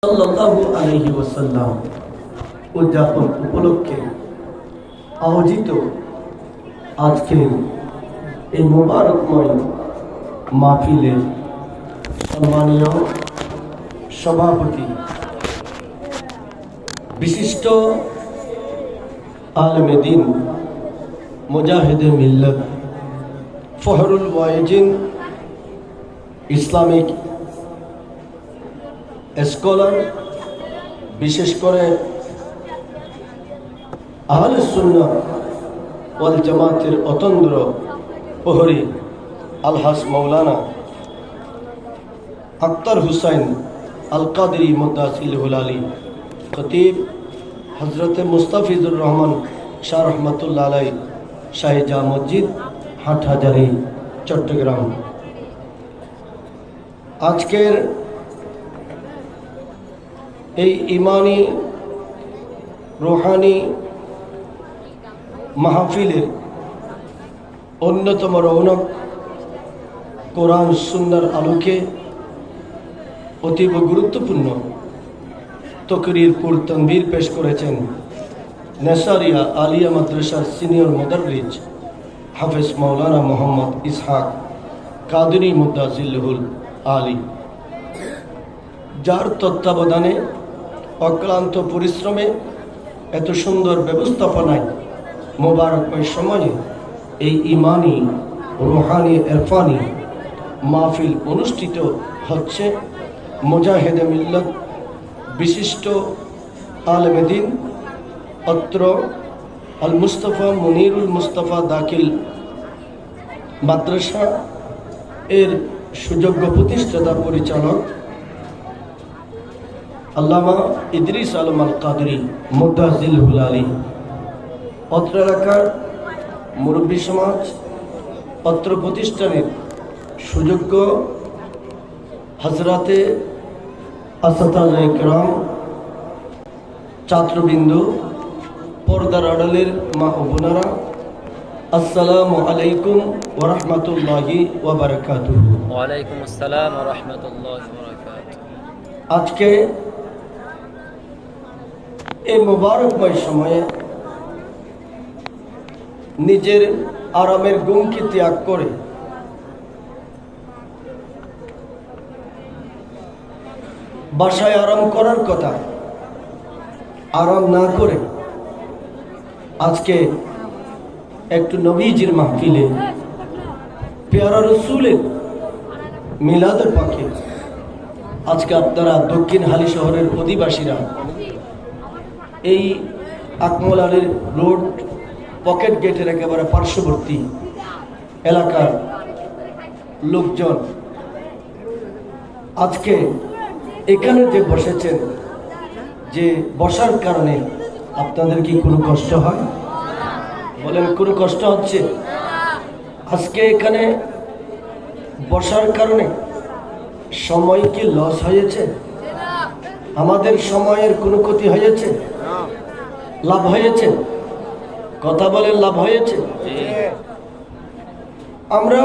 সাল্লাল্লাহু আলাইহি ওয়াসাল্লাম উদযাপন উপলক্ষে আয়োজিত আজকের এই মুবারকময় মাহফিলের সম্মানীয় সভাপতি বিশিষ্ট আলেমে দ্বীন মুজাহিদে মিল্লাত ফখরুল ওয়াইজিন ইসলামিক স্কলার, বিশেষ করে আহলে সুন্নাহ ওয়াল জামাতের অতন্দ্র প্রহরী আলহাজ মাওলানা আক্তার হুসাইন আল কাদরি মুদাসিলহুল আলী খতিব হজরতে মুস্তাফিজুর রহমান শাহ রহমতুল্লাহ আলাই শাহী মসজিদ হাটহাজারী চট্টগ্রাম। আজকের এই ইমানি রুহানি মাহফিলের অন্যতম রৌনক কোরআন সুন্নাহর আলোকে অতীব গুরুত্বপূর্ণ তকরির পুর তনবীর পেশ করেছেন নেসারিয়া আলিয়া মাদ্রাসার সিনিয়র মুদাররিস হাফেজ মাওলানা মোহাম্মদ ইসহাক কাদরি মুদাসিলহুল আলী, যার তত্ত্বাবধানে অক্লান্ত পরিশ্রমে এত সুন্দর ব্যবস্থাপনায় মোবারকময় সময়ে এই ইমানি রুহানি ইরফানি মাহফিল অনুষ্ঠিত হচ্ছে। মুজাহিদে মিল্লাত বিশিষ্ট আলেমে দ্বীন অত্র আল মুস্তাফা মুনিরুল মুস্তাফা দাখিল মাদ্রাসা এর সুযোগ্য প্রতিষ্ঠাতা পরিচালক আল্লামা ইদ্রিস আলম আল কাদরি মুদাসিলহুল আলী, অত্র এলাকার মুরব্বী সমাজ, অত্র প্রতিষ্ঠানের সুযোগ্য হজরাতে আসাতাজা ইকরাম, ছাত্রবৃন্দ, পর্দার আড়ালের মা ও বোনেরা, আসসালামু আলাইকুম ওয়া রাহমাতুল্লাহি ওয়া বারাকাতুহু। ওয়া আলাইকুম আসসালাম ওয়া রাহমাতুল্লাহি ওয়া বারাকাতুহু। আজকে এই মোবারকময় সময়ে নিজের আরামের গুমকে ত্যাগ করে বাসায় আরাম করার কথা আরাম না করে আজকে একটু নবীজির মাহফিলে পেয়ারা রসুলের মিলাদের পাখি আজকে আপনারা দক্ষিণ হালি শহরের অধিবাসীরা এই আকমল আলীর রোড পকেট গেটের একেবারে পার্শ্ববর্তী এলাকার লোকজন আজকে এখানে যে বসেছেন, যে বসার কারণে আপনাদের কি কোনো কষ্ট হয়? বলেন, কোনো কষ্ট হচ্ছে? আজকে এখানে বসার কারণে সময় কি লস হয়েছে? আমাদের সময়ের কোনো ক্ষতি হয়েছে? লাভ হয়েছে? কথা বলেন, লাভ হয়েছে? আমরা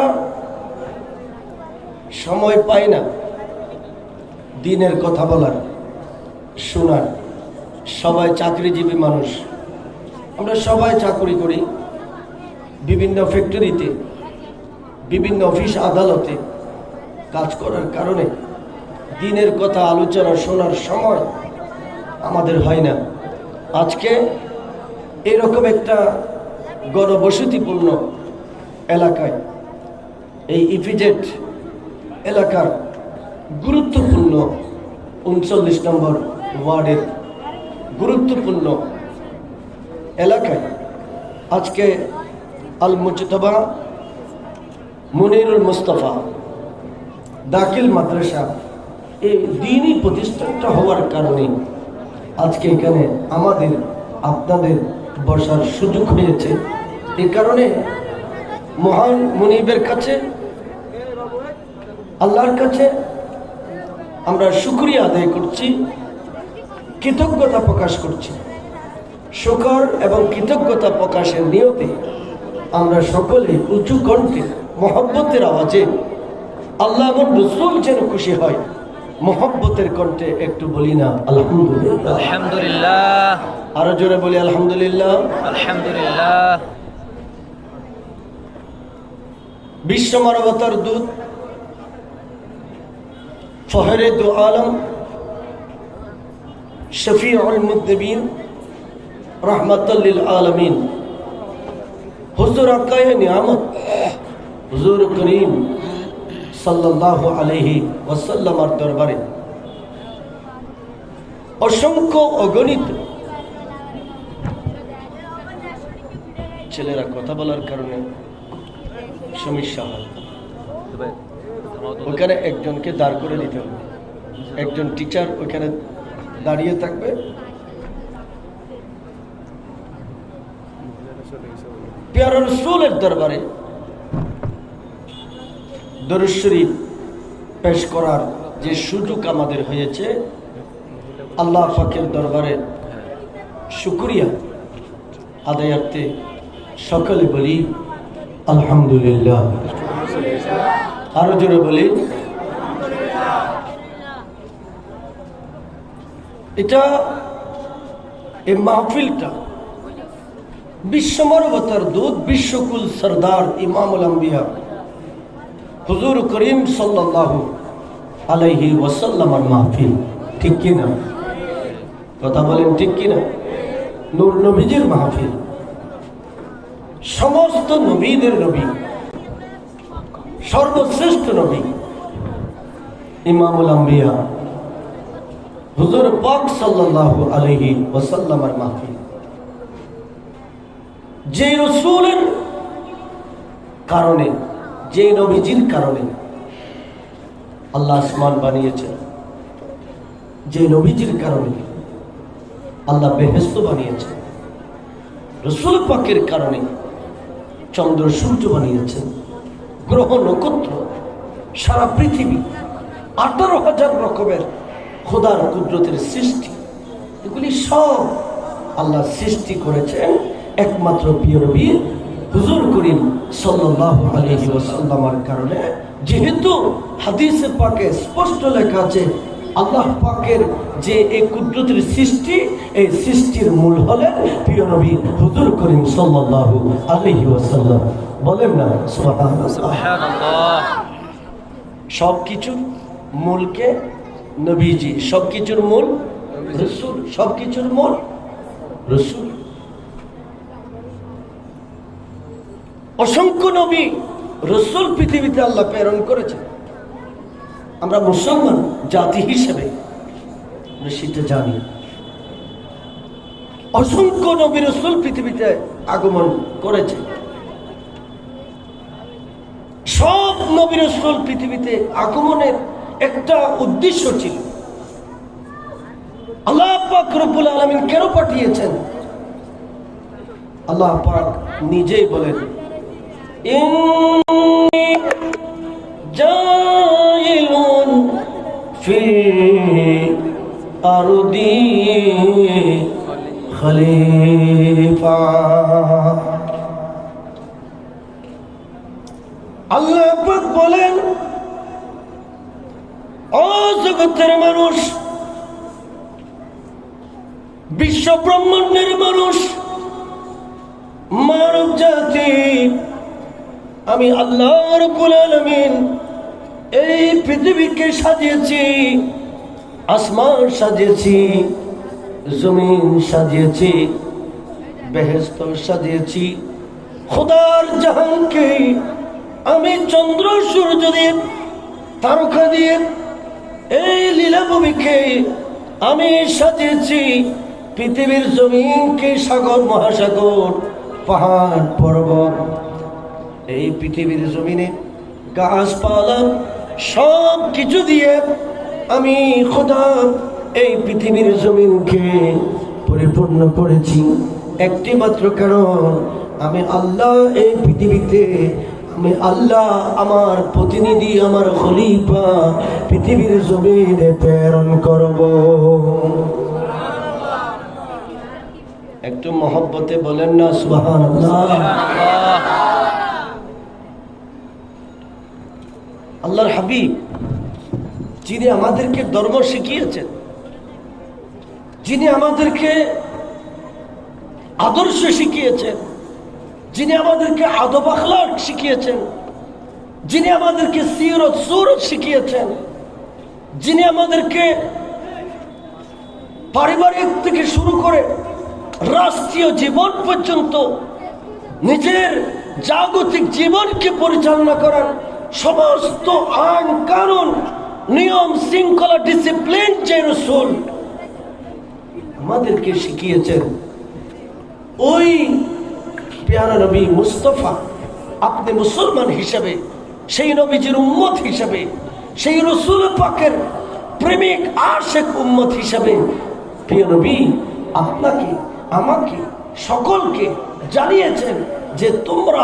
সময় পাই না দিনের কথা বলার, শোনার। সবাই চাকরিজীবী মানুষ, আমরা সবাই চাকরি করি, বিভিন্ন ফ্যাক্টরিতে, বিভিন্ন অফিস আদালতে কাজ করার কারণে দিনের কথা আলোচনা শোনার সময় আমাদের হয় না। আজকে এরকম একটা গণবসতিপূর্ণ এলাকায়, এই ইপিজেড এলাকার গুরুত্বপূর্ণ 39 নম্বর ওয়ার্ডের গুরুত্বপূর্ণ এলাকায় আজকে আল মুজতবা মুনিরুল মুস্তাফা দাখিল মাদ্রাসা এই দ্বীনি প্রতিষ্ঠানটা হওয়ার কারণে আজকে এখানে আমাদের আপনাদের বসার সুযোগ হয়েছে। এই কারণে মহান মুনিবের কাছে, আল্লাহর কাছে আমরা শুকরিয়া আদায় করছি, কৃতজ্ঞতা প্রকাশ করছি। শুকর এবং কৃতজ্ঞতা প্রকাশের নিয়তে আমরা সকলে উঁচু কণ্ঠে মহব্বতের আওয়াজে আল্লাহ এবং রসুল যেন খুশি হয়, মোহব্বতের কণ্ঠে একটু বলি না আলহামদুলিল্লাহ। আলহামদুলিল্লাহ। আরো জোরে বলি আলহামদুলিল্লাহ। আলহামদুলিল্লাহ। বিশ্ব মানবতার দূত, ফহরে দু আলম, শফিউল মুযনিবিন, রাহমাতুল লিল আলামিন, হুজুর আকায়ে নিয়ামত হুজুর করিম সাল্লাল্লাহু আলাইহি ওয়াসাল্লামের দরবারে অসংখ্য অগণিত ছেলেরা কথা বলার কারণে সমস্যা হয়। ওখানে একজনকে দাঁড় করে দিতে হবে, একজন টিচার ওখানে দাঁড়িয়ে থাকবে। প্যারা রাসূলের দরবারে দরুদ শরীফ পেশ করার যে সুযোগ আমাদের হয়েছে, আল্লাহ পাকের দরবারে শুকরিয়া আদায়ার্থে সকলে বলি আলহামদুলিল্লাহ। আরো জোরে বলি। এটা এই মাহফিলটা বিশ্ব মানবতার দূত, বিশ্বকুল সরদার ইমামুল আম্বিয়া হুজুর করিম সাল্লাল্লাহু আলাইহি ওয়াসাল্লামের মাহফিল, ঠিক কিনা? কথা বলেন ঠিক কিনা? নূর নবীজির মাহফিল, সমস্ত নবীদের নবী, সর্বশ্রেষ্ঠ নবী ইমামুল আম্বিয়া হুজুর পাক সাল্লাল্লাহু আলাইহি ওয়াসাল্লামের মাহফিল। যে রাসূলের কারণে, যে নবীজির কারণে আল্লাহ আসমান বানিয়েছেন, যে নবীজির কারণে আল্লাহ বেহেশত বানিয়েছেন, রাসূল পাকের কারণে চন্দ্র সূর্য বানিয়েছেন, গ্রহ নক্ষত্র, সারা পৃথিবী, 18,000 রকমের খোদার কুদরতের সৃষ্টি, এগুলি সব আল্লাহ সৃষ্টি করেছেন একমাত্র প্রিয় নবী হুজুর করিম সাল্লাল্লাহু আলাইহি ওয়াসাল্লামের কারণে। যেহেতু হাদিসে পাকে স্পষ্ট লেখা আছে আল্লাহ পাকের যে এই কুদরতের সৃষ্টি, এই সৃষ্টির মূল হলেন প্রিয় নবী হুজুর করিম সাল্লাল্লাহু আলাইহি ওয়াসাল্লাম। বলেন না সুবহানাল্লাহ। সুবহানাল্লাহ। সবকিছুর মূলকে নবীজি, সবকিছুর মূল রাসূল, সবকিছুর মূল রাসূল। অসংখ্য নবী রাসূল পৃথিবীতে আল্লাহ প্রেরণ করেছেন। আমরা মুসলমান জাতি হিসেবে আমরা সেটা জানি। অসংখ্য নবী রাসূল পৃথিবীতে আগমন করেছে। সব নবী রাসূল পৃথিবীতে আগমনের একটা উদ্দেশ্য ছিল। আল্লাহ পাক রব্বুল আলামিন কেন পাঠিয়েছেন? আল্লাহ পাক নিজেই বলেন, ইন্নী জাইলুন ফিল আরদি খলিফা। আল্লাহ পাক বলেন, ও জগতের মানুষ, বিশ্ব ব্রহ্মাণ্ডের মানুষ, মানব জাতি, আমি আল্লাহ রাব্বুল আলামিন এই পৃথিবীকে সাজিয়েছি, আসমান সাজিয়েছি, জমিন সাজিয়েছি, বেহেশত সাজিয়েছি। খোদার জাহানকে আমি চন্দ্র সূর্য দিয়ে, তারকা দিয়ে, এই লীলাভূমিকে আমি সাজিয়েছি। পৃথিবীর জমিনকে সাগর মহাসাগর, পাহাড় পর্বত, এই পৃথিবীর জমিনে গাছপালা সব কিছু দিয়ে আমি খোদা এই পৃথিবীর জমিনকে পরিপূর্ণ করেছি। একটি মাত্র কারণ, আমি আল্লাহ এই পৃথিবীতে, আমি আল্লাহ আমার প্রতিনিধি, আমার খলিফা পৃথিবীর জমিনে প্রেরণ করব। একটু মহব্বতে বলেন না সুবহানাল্লাহ। আল্লাহর হাবিব যিনি আমাদেরকে ধর্ম শিখিয়েছেন, যিনি আমাদেরকে আদর্শ শিখিয়েছেন, যিনি আমাদেরকে আদব আখলাক শিখিয়েছেন, যিনি আমাদেরকে সিরত সুরত শিখিয়েছেন, যিনি আমাদেরকে পারিবারিক থেকে শুরু করে রাষ্ট্রীয় জীবন পর্যন্ত নিজের জাগতিক জীবনকে পরিচালনা করার সমস্ত আইন কানুন নিয়ম শৃঙ্খলা ডিসিপ্লিন যে রাসূল আমাদেরকে শিখিয়েছেন, ওই প্যারা নবী মুস্তাফা আপনি মুসলমান হিসাবে, সেই নবীজির উম্মত হিসাবে, সেই রাসূল পাকের প্রেমিক আশিক উম্মত হিসাবে প্রিয় নবী আপনাকে আমাকে সকলকে জানিয়েছেন যে তোমরা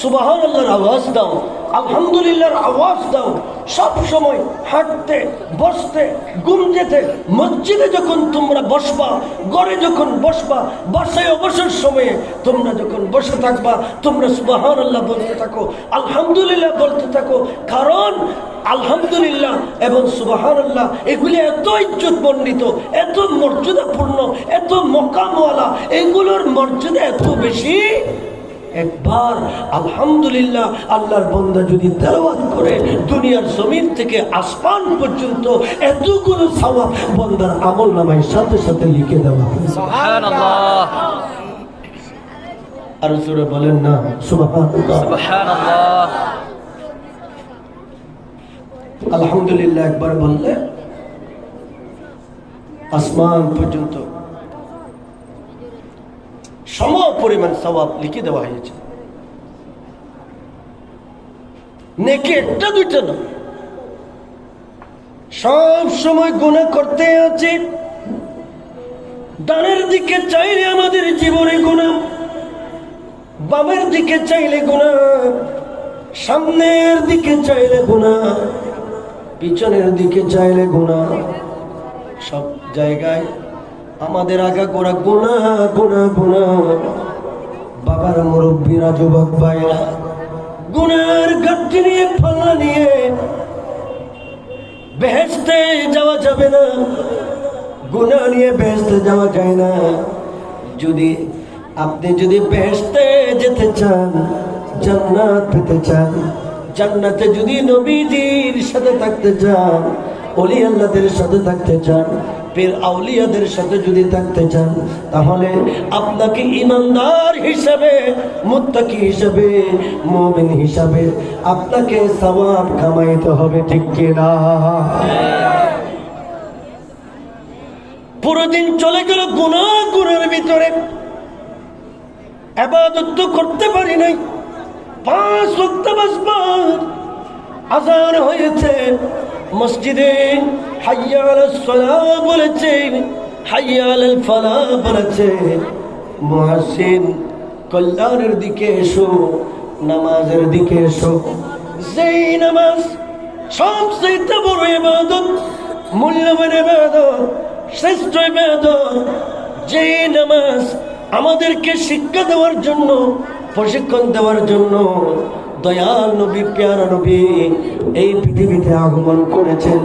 সুবহানাল্লাহর আওয়াজ দাও, আলহামদুলিল্লাহর আওয়াজ দাও। সব সময় হাঁটতে বসতে ঘুম যেতে মসজিদে যখন তোমরা বসবা, ঘরে যখন বসবা, বাসায় অবসর সময়ে তোমরা যখন বসে থাকবা, তোমরা সুবহানাল্লাহ বলতে থাকো, আলহামদুলিল্লাহ বলতে থাকো। কারণ আলহামদুলিল্লাহ এবং সুবহানাল্লাহ এগুলি এত ইজ্জত মণ্ডিত, এত মর্যাদাপূর্ণ, এত মকামওয়ালা, এগুলোর মর্যাদা এত বেশি। একবার আলহামদুলিল্লাহ আল্লাহর বান্দা যদি তেলাওয়াত করে দুনিয়ার জমিন থেকে আসমান পর্যন্ত এতগুলো সওয়াব বান্দার আমলনামায় সাথে সাথে লিখে দেওয়া হয়। সুবহানাল্লাহ, আর জোরে বলেন না সুবহানাল্লাহ। সুবহানাল্লাহ। আলহামদুলিল্লাহ একবার বললে আসমান পর্যন্ত সম পরিমাণ সওয়াব লিখে দেওয়া হয়েছে। নেকি একটা দুইটা না, সব সময় গুনাহ করতে আছে। ডানের দিকে চাইলে আমাদের জীবনে গুনাহ, বামের দিকে চাইলে গুনাহ, সামনের দিকে চাইলে গুনাহ, পিছনের দিকে চাইলে গুনাহ। সব জায়গায় আমাদের আগা গোড়া গুনাহ গুনাহ গুনাহ। বাবার মুরব্বীরা, যুবক ভাইরা গুনাহের ঘাটতি নিয়ে পাল্লা নিয়ে বেহেশতে যাওয়া যাবে না, গুনাহ নিয়ে বেহেশতে যাওয়া যায় না। আপনি যদি বেহেশতে যেতে চান, জান্নাত পেতে চান, জান্নাতে যদি নবীজির সাথে থাকতে চান, ওলি আল্লাহদের সাথে থাকতে চান, পীর আউলিয়াদের সাথে যদি থাকতে চান, তাহলে আপনাকে ইমানদার হিসাবে, মুত্তাকি হিসাবে, মুমিন হিসাবে আপনাকে সওয়াব কামাইতে হবে, ঠিক কি না? পুরো দিন চলে গেল গুনাহের ভিতরে, ইবাদত তো করতে পারি নাই। 5 ওয়াক্ত নামাজ আযান হয়েছে, মসজিদে হাইয়া আলাস সালাহ বলেছে, হাইয়া আলাল ফালাহ বলেছে। মুয়াজ্জিন কল্যাণের দিকে এসো, নামাজের দিকে এসো। যেই নামাজ সবচেয়ে বড় ইবাদত, মূল্যবান ইবাদত, শ্রেষ্ঠ ইবাদত, যে নামাজ আমাদেরকে শিক্ষা দেওয়ার জন্য, প্রশিক্ষণ দেওয়ার জন্য দয়াল নবী, প্যারা নবী এই পৃথিবীতে আগমন করেছেন,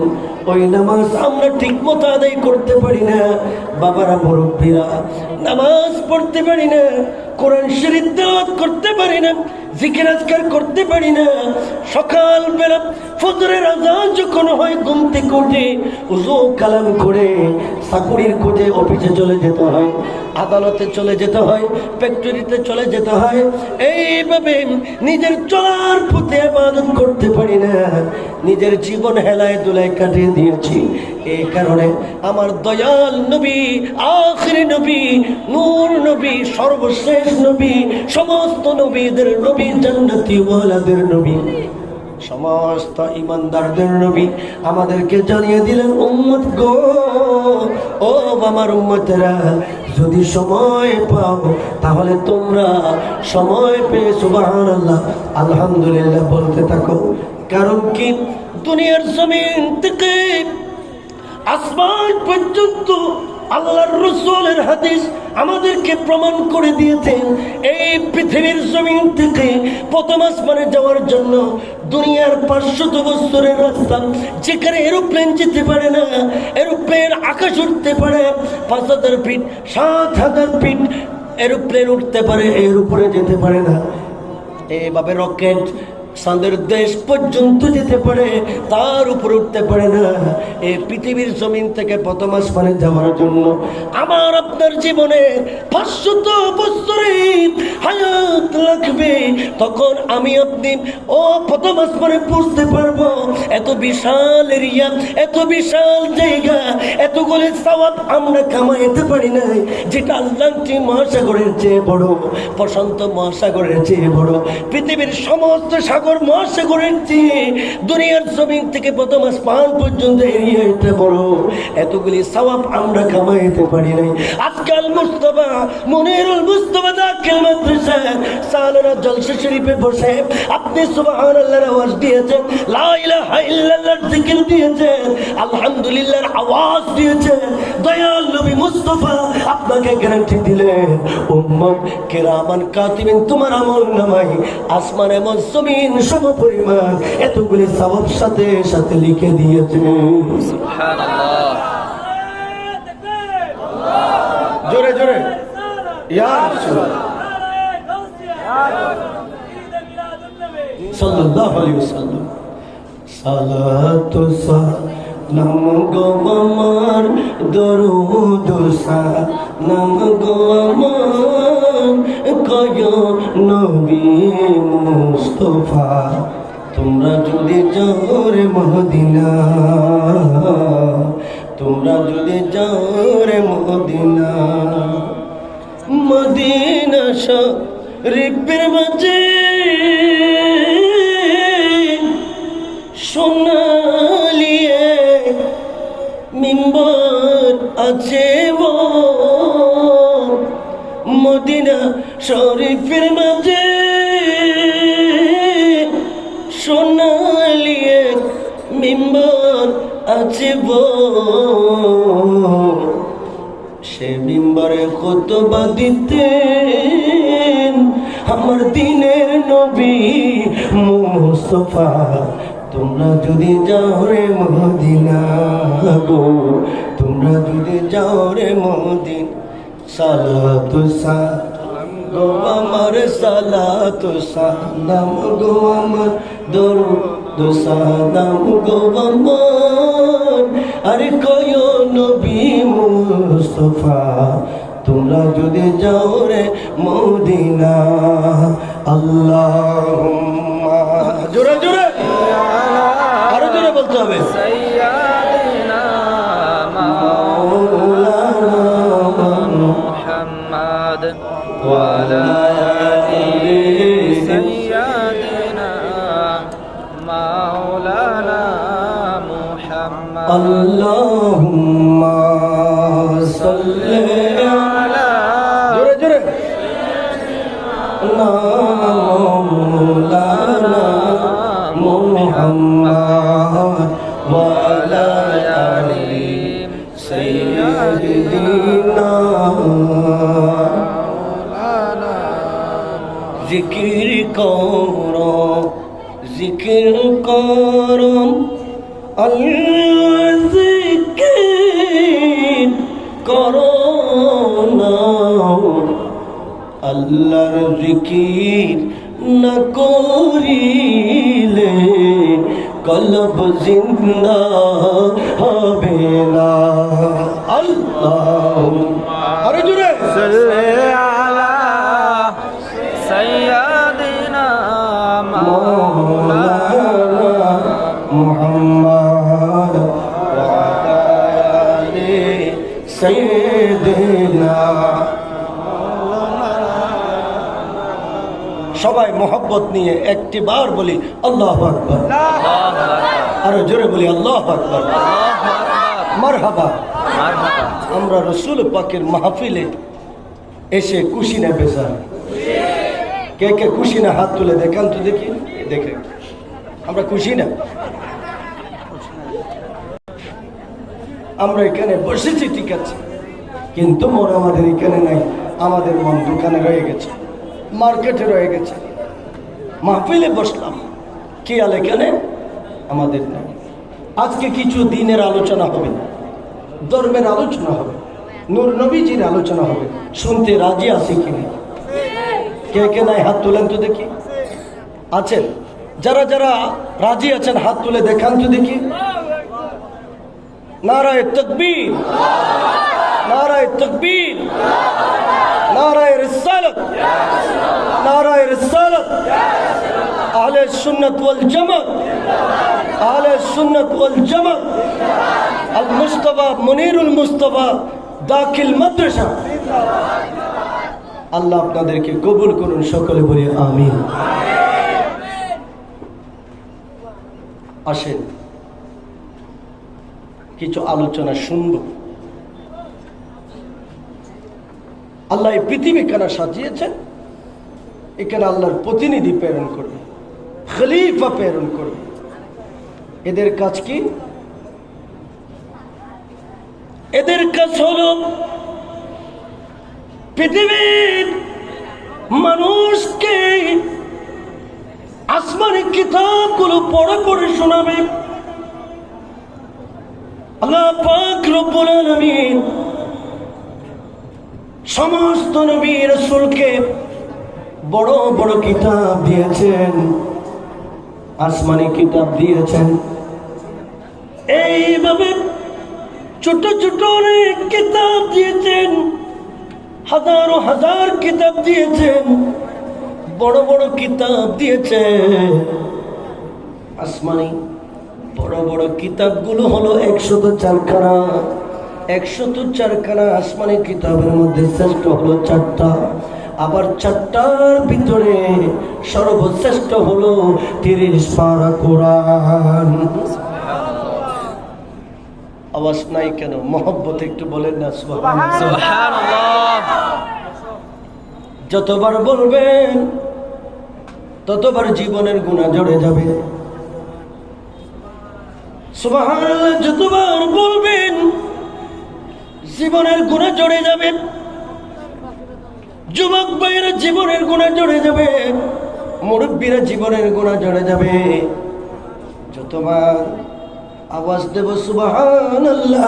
ওই নামাজ আমরা ঠিক মতো আদায় করতে পারি না। বাবারা মুরব্বীরা নামাজ পড়তে পারি না, কোরআন শরীফ তেলাওয়াত করতে পারি না, জিকির আজকার করতে পারি না। সকালবেলা ফজরের আযান যখন হয় ঘুম থেকে উঠে ওযু কালাম করে চাকুরির খোঁজে অফিসে চলে যেতে হয়, আদালতে চলে যেতে হয়, ফ্যাক্টরিতে চলে যেতে হয়। এইভাবে নিজের চলার পথে ইবাদত করতে পারি না, নিজের জীবন হেলায় দুলায় কাটিয়ে দিয়েছি। এই কারণে আমার দয়াল নবী, আখিরি নবী, নূর নবী, সর্বশেষ নবী, সমস্ত নবীদের নবী, জান্নাতি ওয়ালাদের নবী, সমস্ত ইমানদারদের নবী আমাদেরকে জানিয়ে দিলেন, উম্মত গো, ও আমার উম্মতেরা, যদি সময় পাও তাহলে তোমরা সময় পেয়ে সুবহানাল্লাহ আলহামদুলিল্লাহ বলতে থাকো। কারণ কি, দুনিয়ার জমিন থেকে আসমান পর্যন্ত আল্লাহর রাসূলের হাদিস আমাদেরকে প্রমাণ করে দিয়েছেন, এই পৃথিবীর জমিন থেকে প্রথম আসমানে যাওয়ার জন্য দুনিয়ার 500 বছরের রাস্তা, যেখানে এরোপ্লেন যেতে পারে না, এরোপ্লেন আকাশ উঠতে পারে 5000 ফিট 7000 ফিট এরোপ্লেন উঠতে পারে, এর উপরে যেতে পারে না। এইভাবে রকেট চাঁদের দেশ পর্যন্ত যেতে পারে, তার উপরে উঠতে পারে না। এই পৃথিবীর জমিন থেকে প্রথম আসমানে যাওয়ার জন্য আমার আপনার জীবনে 500 বছরের হায়াত লাগবে। তখন আমি আপনি প্রথম আসমানে পৌঁছতে পারবো। এত বিশাল এরিয়া, এত বিশাল জায়গা, এতগুলো সওয়াব আমরা কামাইতে পারি নাই, যেটা আটলান্টিক মহাসাগরের চেয়ে বড়, প্রশান্ত মহাসাগরের চেয়ে বড়, পৃথিবীর সমস্ত সাগর মহাসাগরের চেয়ে দুনিয়ার জমিন থেকে প্রথম আসমান পর্যন্ত এরিয়াটা বড়। এতগুলি সওয়াব আমরা কামাইতে পারি নাই। আজকাল মুস্তাফা মনিরুল মুস্তাফা দাখিল মাদ্রাসা সালানা জলসা শরীফে বসে আপনি সুবহানাল্লাহর আওয়াজ দিয়েছেন, লা ইলাহা ইল্লাল্লাহর জিকির দিয়েছেন, আলহামদুলিল্লাহর আওয়াজ দিয়েছেন। দয়াল নবী মুস্তাফা আপনাকে গ্যারান্টি দিলেন, উম্মত কিরামান কাতিবিন তোমার আমল নামাই আসমান এবং জমিন সমপরিমাণ এতগুলি সওয়াব সাথে সাথে লিখে দিয়েছে। সুবহানাল্লাহ। জোরে জোরে ইয়া রাসূলুল্লাহ সাল্লাল্লাহু আলাইহি ওয়াসাল্লাম। সালাতু সালাম গো আমার, দরুদ সালাম গো আমার, কয় নবী মুস্তাফা তোমরা যদি যাও রে মদিনা, তোমরা যদি যাও রে মদিনা, মদিনা শরীফের মাঝে সোনালিয়ে মিম্বর আছে ও, মদিনা শরীফের মাঝে সোনালিয়ে মিম্বর আছে ও, সে মিম্বরে খুতবা দিতেন আমার দিনের নবী মুস্তাফা। তোমরা যদি যাও রে মদিনা গো, তোমরা যদি যাও রে মদিনা, সালাতু সালাম গো আমার, সালাতু সালাম গো আমার, দরুদ সালাম গো আমার, আরে কয় নবী মুস্তাফা তোমরা যদি যাও রে মদিনা। আল্লাহুম্মা, জোরে জোরে আরো জোরে বলতে হবে, সাইয়্যিদিনা মাওলানা মুহাম্মদ ওয়া আলা আলি সাইয়্যিদিনা মাওলানা মুহাম্মদ। আল্লাহুম্মা সাল্লি আলা, জোরে জোরে, মাওলানা মুহাম্মদ ওয়া আলা আলি সাইয়্যিদিনা মাওলানা। জিকির করো, জিকির করো, আল্লাহ জিকির করো না, আল্লাহর জিকির না করিলে কলব জিন্দা হবে না। আল্লাহ, আরে জোরে, সাল্লি আলা সাইয়্যিদিনা মাওলানা মুহাম্মদ ওয়া আলা আলি সাইয়্যিদিনা। সবাই মোহব্বত নিয়ে একটি বার বলি আল্লাহু আকবার, আরো জোরে বলি আল্লাহু আকবার, মারহাবা। আমরা রসুল পাকের মাহফিলে এসে খুশি না বেজার? কে কে খুশি না হাত তুলে দেখান তো দেখি, দেখে আমরা খুশি না? আমরা এখানে বসেছি ঠিক আছে, কিন্তু মন আমাদের এখানে নাই। আমাদের মন দোকানে রয়ে গেছে, মার্কেটে রয়ে গেছে। মাহফিলে বসলাম, কি আল এখানে আমাদের নাই। আজকে কিছু দিনের আলোচনা হবে, ধর্মের আলোচনা হবে, নূর নবীজির আলোচনা হবে। শুনতে রাজি আছি কিনা? কে কে নাই হাত তুলেন তো দেখি। আছেন? যারা যারা রাজি আছেন হাত তুলে দেখান তো দেখি। নারায়ে তাকবীর, নারায়ে তাকবীর, নারায়ে রিসালাত, নারায়ে রিসালাত। আহলে সুন্নাত ওয়াল জামাত, আহলে সুন্নাত ওয়াল জামাত। আল মুস্তাফা মুনিরুল মুস্তাফা দাখিল মাদ্রাসা। আল্লাহ আপনাদেরকে কবুল করুন, সকলে বলি আমিন। আসেন কিছু আলোচনা শুনব। আল্লাহ এই পৃথিবী কেন সাজিয়েছেন? এখানে আল্লাহর প্রতিনিধি প্রেরণ করবে, খলিফা প্রেরণ করবে। এদের কাজ কি? এদের কাজ হলো পৃথিবীর মানুষকে আসমানি কিতাবগুলো পড়ে শোনাবে। আল্লাহ পাক রব্বুল আলামিন সমস্ত নবী রাসূলকে বড় বড় কিতাব দিয়েছেন, আসমানি কিতাব দিয়েছেন। এইভাবে ছোট ছোট অনেক কিতাব দিয়েছেন, হাজারো হাজার কিতাব দিয়েছেন, বড় বড় কিতাব দিয়েছেন। আসমানি বড় বড় কিতাবগুলো হলো 104 খানা। 104 খানা আসমানি কিতাবের মধ্যে শ্রেষ্ঠ হলো 4টা। আবার 4টার ভিতরে সর্বশ্রেষ্ঠ হলো 30 পারা কোরআন। আওয়াজ নাই কেন? মহব্বত একটু বলেন না সুবহানাল্লাহ। যতবার বলবেন ততবার জীবনের গুনাহ ঝরে যাবে। সুবহানাল্লাহ, যতবার বলবেন জীবনের গুনাহ ঝরে যাবে। যুবক ভাইয়েরা জীবনের গুনাহ ঝরে যাবে, মুরব্বীরা জীবনের গুনাহ ঝরে যাবে। যতবার আওয়াজ দেব সুবহানাল্লাহ,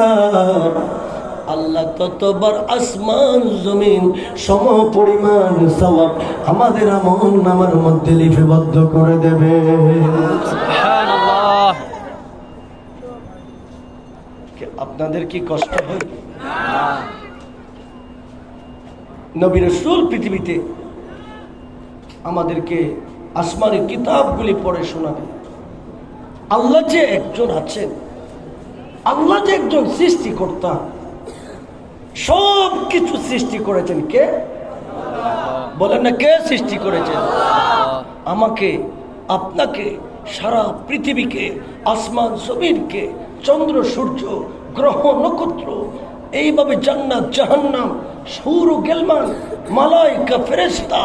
আল্লাহ ততবার আসমান জমিন সম পরিমাণ সওয়াব আমাদের আমল নামার মধ্যে লিপিবদ্ধ করে দেবে। সুবহানাল্লাহ। আপনাদের কি কষ্ট হয়? নবী রাসূল পৃথিবীতে আমাদেরকে আসমানি কিতাবগুলি পড়ে শোনাবে। আল্লাহ যে একজন আছেন, আল্লাহ যে একজন সৃষ্টিকর্তা, সব কিছু সৃষ্টি করেছেন কে? বলেন না, কে সৃষ্টি করেছেন? আমাকে, আপনাকে, সারা পৃথিবীকে, আসমান জমিনকে, চন্দ্র সূর্য গ্রহ নক্ষত্র, এইভাবে জান্নাত জাহান্নাম, সূর ও গেলমান, মালাইকা ফেরেশতা,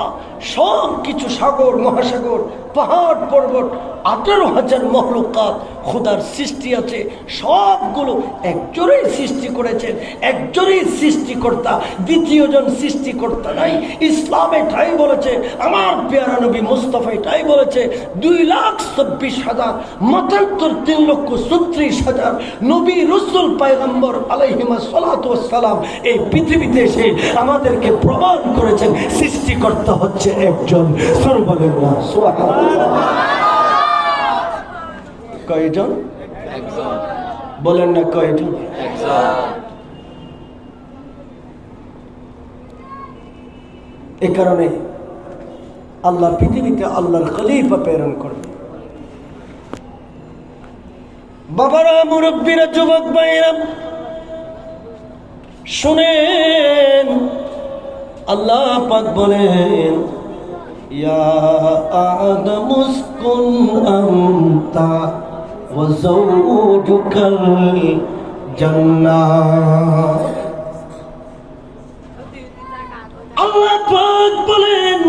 সব কিছু, সাগর মহাসাগর, পাহাড় পর্বত, 18,000 মখলুকাত খোদার সৃষ্টি আছে। সবগুলো একজনই সৃষ্টি করেছেন, একজনই সৃষ্টিকর্তা, দ্বিতীয়জন সৃষ্টিকর্তা নাই। ইসলামে তাই বলেছে, আমার পেয়ারা নবী মুস্তাফা তাই বলেছে, 2,26,000 মতান্তর 3,36,000 নবী রাসূল পয়গম্বর আলাইহিমা সালাতু ওয়াস সালাম এই পৃথিবীতে এসে আমাদেরকে প্রমাণ করেছেন সৃষ্টিকর্তা হচ্ছে একজন। সুর বলেন না সুবহানাল্লাহ। কয়জন? একজন। বলেন না কয়জন? একজন। এই কারণে আল্লাহ পৃথিবীতে আল্লাহর খলিফা প্রেরণ করবে। বাবারা, মুরব্বীরা, যুবক ভাইরা শুনেন, আল্লাহ পাক বলেন, ইয়া আদম উসকুন আনতা ওয়া যাওজুকাল জান্নাহ। আল্লাহ পাক বলেন,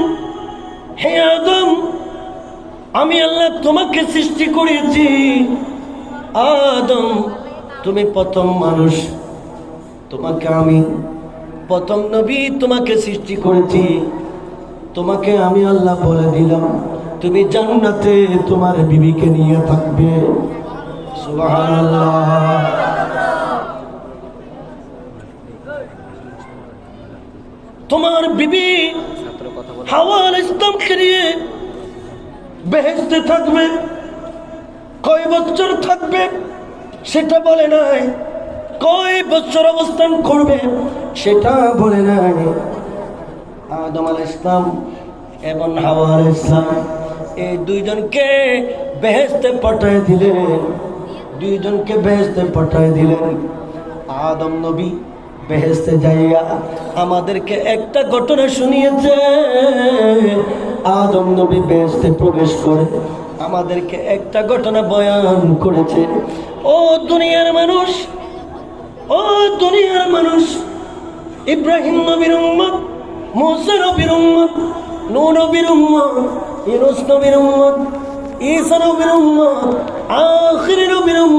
হে আদম, আমি আল্লাহ তোমাকে সৃষ্টি করেছি। আদম, তুমি প্রথম মানুষ, তোমাকে আমি প্রথম নবী তোমাকে সৃষ্টি করেছি, তোমাকে আমি আল্লাহ বলে দিলাম তুমি জান্নাতে তোমার বিবিকে নিয়ে থাকবে। সুবহানাল্লাহ। তোমার বিবি হাওয়া আলাইহিস সালামকে নিয়ে বেহেশতে থাকবে। কয় বছর থাকবে সেটা বলে নাই, কয় বছর অবস্থান করবে সেটা বলে নাই। আদম আলাইহিস সালাম এবং হাওয়া আলাইহিস সালাম এই দুইজনকে বেহেশতে পাঠিয়ে দিলেন, দুইজনকে বেহেশতে পাঠিয়ে দিলেন। আদম নবী বেহেশতে যাইয়া আমাদেরকে একটা ঘটনা শুনিয়েছে। আদম নবী বেহেশতে প্রবেশ করে আমাদেরকে একটা ঘটনা বয়ান করেছে। ও দুনিয়ার মানুষ, ও দুনিয়ার মানুষ, ইব্রাহিম নবীর উম্মত, মুসা নবীর উম্মত, নূহ নবীর উম্মত, ইউনূস নবীর উম্মত, ঈসা নবীর উম্মত, আখির নবীর উম্মত।